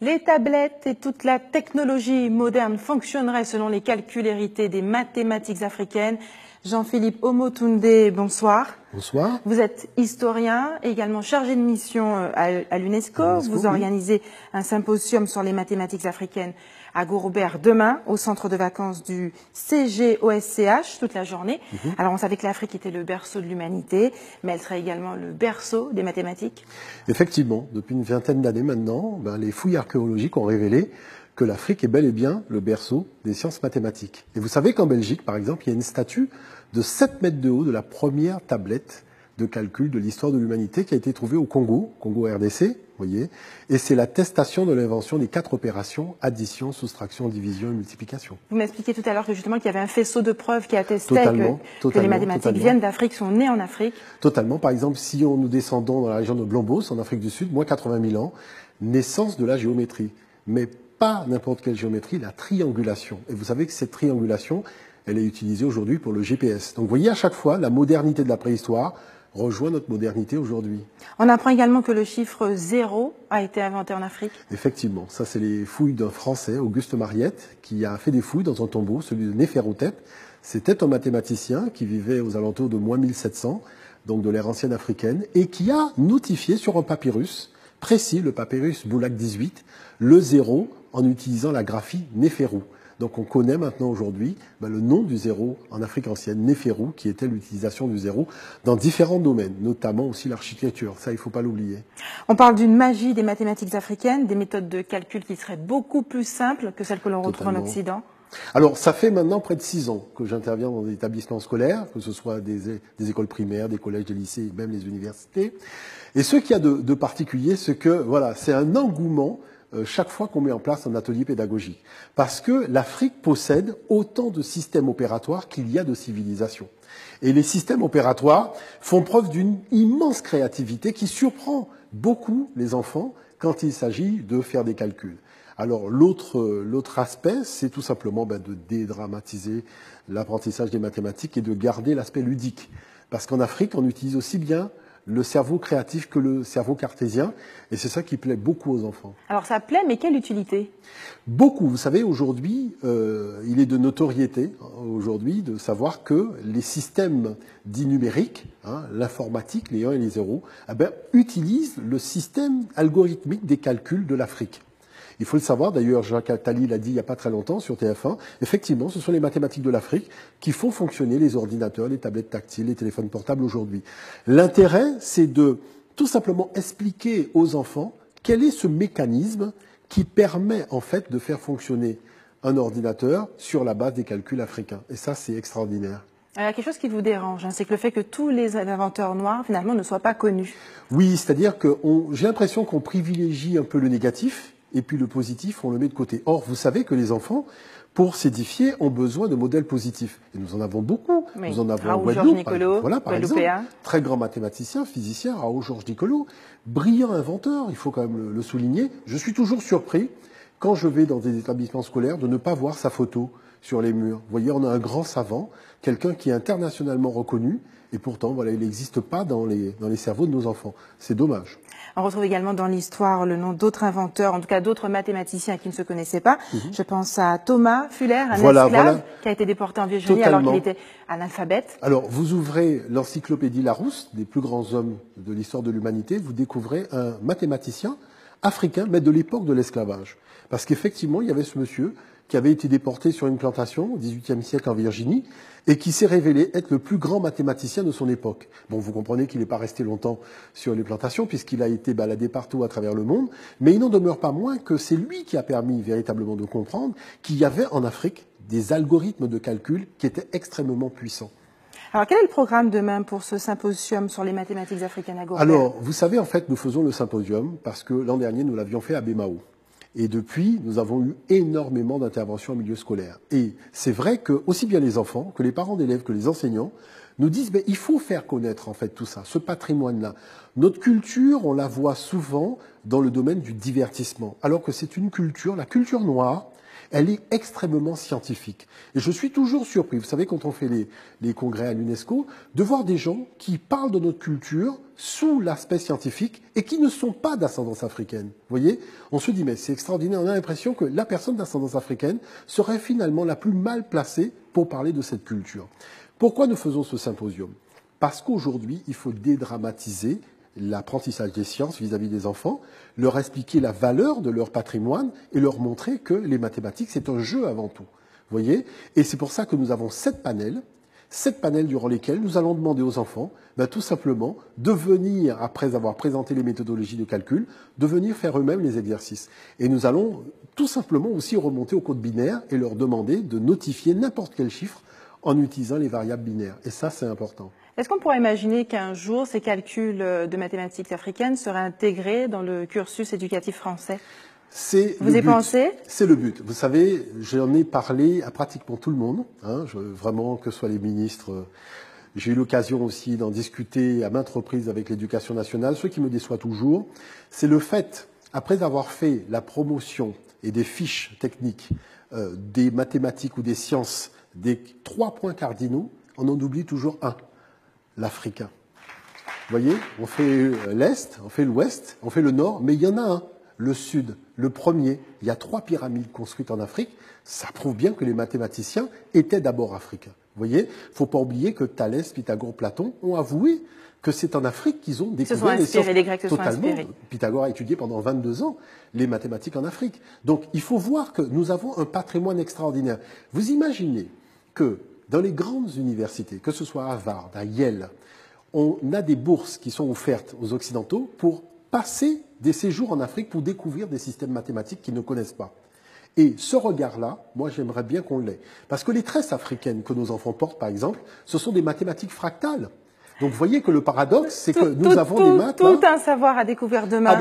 Les tablettes et toute la technologie moderne fonctionneraient selon les calculs hérités des mathématiques africaines. Jean-Philippe Omotunde, bonsoir. Bonsoir. Vous êtes historien et également chargé de mission à l'UNESCO. Vous organisez un symposium sur les mathématiques africaines à Gourbert demain, au centre de vacances du CGOSCH, toute la journée. Alors, on savait que l'Afrique était le berceau de l'humanité, mais elle serait également le berceau des mathématiques. Effectivement, depuis une vingtaine d'années maintenant, les fouilles archéologiques ont révélé que l'Afrique est bel et bien le berceau des sciences mathématiques. Et vous savez qu'en Belgique, par exemple, il y a une statue de 7 mètres de haut de la première tablette de calcul de l'histoire de l'humanité qui a été trouvée au Congo RDC, voyez, et c'est l'attestation de l'invention des 4 opérations, addition, soustraction, division et multiplication. Vous m'expliquiez tout à l'heure que justement qu'il y avait un faisceau de preuves qui attestait que les mathématiques viennent d'Afrique, sont nées en Afrique. Totalement. Par exemple, si nous descendons dans la région de Blombos, en Afrique du Sud, moins 80 000 ans, naissance de la géométrie. Mais pas n'importe quelle géométrie, la triangulation. Et vous savez que cette triangulation, elle est utilisée aujourd'hui pour le GPS. Donc vous voyez, à chaque fois, la modernité de la préhistoire rejoint notre modernité aujourd'hui. On apprend également que le chiffre 0 a été inventé en Afrique. Effectivement, ça c'est les fouilles d'un Français, Auguste Mariette, qui a fait des fouilles dans un tombeau, celui de Néferhotep. C'était un mathématicien qui vivait aux alentours de moins 1700, donc de l'ère ancienne africaine, et qui a notifié sur un papyrus précis, le papyrus Boulak 18, le 0 en utilisant la graphie Néferu. Donc on connaît maintenant aujourd'hui le nom du zéro en Afrique ancienne, Néferu, qui était l'utilisation du zéro dans différents domaines, notamment aussi l'architecture. Ça, il ne faut pas l'oublier. On parle d'une magie des mathématiques africaines, des méthodes de calcul qui seraient beaucoup plus simples que celles que l'on retrouve en Occident. Alors, ça fait maintenant près de 6 ans que j'interviens dans des établissements scolaires, que ce soit des écoles primaires, des collèges, des lycées, et même les universités. Et ce qu'il y a de particulier, c'est que, voilà, c'est un engouement chaque fois qu'on met en place un atelier pédagogique. Parce que l'Afrique possède autant de systèmes opératoires qu'il y a de civilisations. Et les systèmes opératoires font preuve d'une immense créativité qui surprend beaucoup les enfants quand il s'agit de faire des calculs. Alors l'autre aspect, c'est tout simplement de dédramatiser l'apprentissage des mathématiques et de garder l'aspect ludique. Parce qu'en Afrique, on utilise aussi bien le cerveau créatif que le cerveau cartésien, et c'est ça qui plaît beaucoup aux enfants. Alors ça plaît, mais quelle utilité? Beaucoup. Vous savez, aujourd'hui, il est de notoriété, aujourd'hui, de savoir que les systèmes dits numériques, l'informatique, les 1 et les 0, utilisent le système algorithmique des calculs de l'Afrique. Il faut le savoir, d'ailleurs, Jacques Attali l'a dit il n'y a pas très longtemps sur TF1, effectivement, ce sont les mathématiques de l'Afrique qui font fonctionner les ordinateurs, les tablettes tactiles, les téléphones portables aujourd'hui. L'intérêt, c'est de tout simplement expliquer aux enfants quel est ce mécanisme qui permet en fait de faire fonctionner un ordinateur sur la base des calculs africains. Et ça, c'est extraordinaire. Il y a quelque chose qui vous dérange, c'est que le fait que tous les inventeurs noirs, finalement, ne soient pas connus. Oui, c'est-à-dire que j'ai l'impression qu'on privilégie un peu le négatif, et puis le positif, on le met de côté. Or, vous savez que les enfants, pour s'édifier, ont besoin de modèles positifs. Et nous en avons beaucoup. Oui. Nous en avons Raoul Georges Nicolo, par exemple, très grand mathématicien, physicien, Raoul Georges Nicolo, brillant inventeur, il faut quand même le souligner. Je suis toujours surpris, quand je vais dans des établissements scolaires, de ne pas voir sa photo sur les murs. Vous voyez, on a un grand savant, quelqu'un qui est internationalement reconnu, et pourtant, voilà, il n'existe pas dans les cerveaux de nos enfants. C'est dommage. On retrouve également dans l'histoire le nom d'autres inventeurs, en tout cas d'autres mathématiciens qui ne se connaissaient pas. Je pense à Thomas Fuller, un esclave qui a été déporté en Virginie alors qu'il était analphabète. Alors, vous ouvrez l'encyclopédie Larousse, des plus grands hommes de l'histoire de l'humanité, vous découvrez un mathématicien africain, mais de l'époque de l'esclavage. Parce qu'effectivement, il y avait ce monsieur qui avait été déporté sur une plantation au XVIIIe siècle en Virginie et qui s'est révélé être le plus grand mathématicien de son époque. Bon, vous comprenez qu'il n'est pas resté longtemps sur les plantations puisqu'il a été baladé partout à travers le monde, mais il n'en demeure pas moins que c'est lui qui a permis véritablement de comprendre qu'il y avait en Afrique des algorithmes de calcul qui étaient extrêmement puissants. Alors, quel est le programme demain pour ce symposium sur les mathématiques africaines à Gourbert? Alors, vous savez, en fait, nous faisons le symposium parce que l'an dernier, nous l'avions fait à Bémao. Et depuis, nous avons eu énormément d'interventions en milieu scolaire. Et c'est vrai que aussi bien les enfants, que les parents d'élèves, que les enseignants nous disent il faut faire connaître en fait tout ça, ce patrimoine-là. Notre culture, on la voit souvent dans le domaine du divertissement, alors que c'est une culture, la culture noire, Elle est extrêmement scientifique. Et je suis toujours surpris, vous savez, quand on fait les congrès à l'UNESCO, de voir des gens qui parlent de notre culture sous l'aspect scientifique et qui ne sont pas d'ascendance africaine. Vous voyez, on se dit, mais c'est extraordinaire, on a l'impression que la personne d'ascendance africaine serait finalement la plus mal placée pour parler de cette culture. Pourquoi nous faisons ce symposium? Parce qu'aujourd'hui, il faut dédramatiser l'apprentissage des sciences vis-à-vis des enfants, leur expliquer la valeur de leur patrimoine et leur montrer que les mathématiques, c'est un jeu avant tout. Vous voyez? Et c'est pour ça que nous avons 7 panels durant lesquels nous allons demander aux enfants, tout simplement, de venir, après avoir présenté les méthodologies de calcul, de venir faire eux-mêmes les exercices. Et nous allons tout simplement aussi remonter au code binaire et leur demander de notifier n'importe quel chiffre en utilisant les variables binaires. Et ça, c'est important. Est-ce qu'on pourrait imaginer qu'un jour, ces calculs de mathématiques africaines seraient intégrés dans le cursus éducatif français? Vous y pensez? C'est le but. Vous savez, j'en ai parlé à pratiquement tout le monde, vraiment, que ce soit les ministres. J'ai eu l'occasion aussi d'en discuter à maintes reprises avec l'Éducation nationale. Ce qui me déçoit toujours, c'est le fait, après avoir fait la promotion et des fiches techniques des mathématiques ou des sciences, des 3 points cardinaux, on en oublie toujours un. L'Africain. Vous voyez, on fait l'Est, on fait l'Ouest, on fait le Nord, mais il y en a un, le Sud, le premier. Il y a 3 pyramides construites en Afrique. Ça prouve bien que les mathématiciens étaient d'abord africains. Vous voyez, il ne faut pas oublier que Thalès, Pythagore, Platon ont avoué que c'est en Afrique qu'ils ont découvert les sciences. Les Grecs se sont inspirés. Pythagore a étudié pendant 22 ans les mathématiques en Afrique. Donc, il faut voir que nous avons un patrimoine extraordinaire. Vous imaginez que dans les grandes universités, que ce soit à Harvard, à Yale, on a des bourses qui sont offertes aux Occidentaux pour passer des séjours en Afrique pour découvrir des systèmes mathématiques qu'ils ne connaissent pas. Et ce regard-là, moi j'aimerais bien qu'on l'ait. Parce que les tresses africaines que nos enfants portent, par exemple, ce sont des mathématiques fractales. Donc vous voyez que le paradoxe, c'est que nous avons des maths... Tout un savoir à découvrir demain.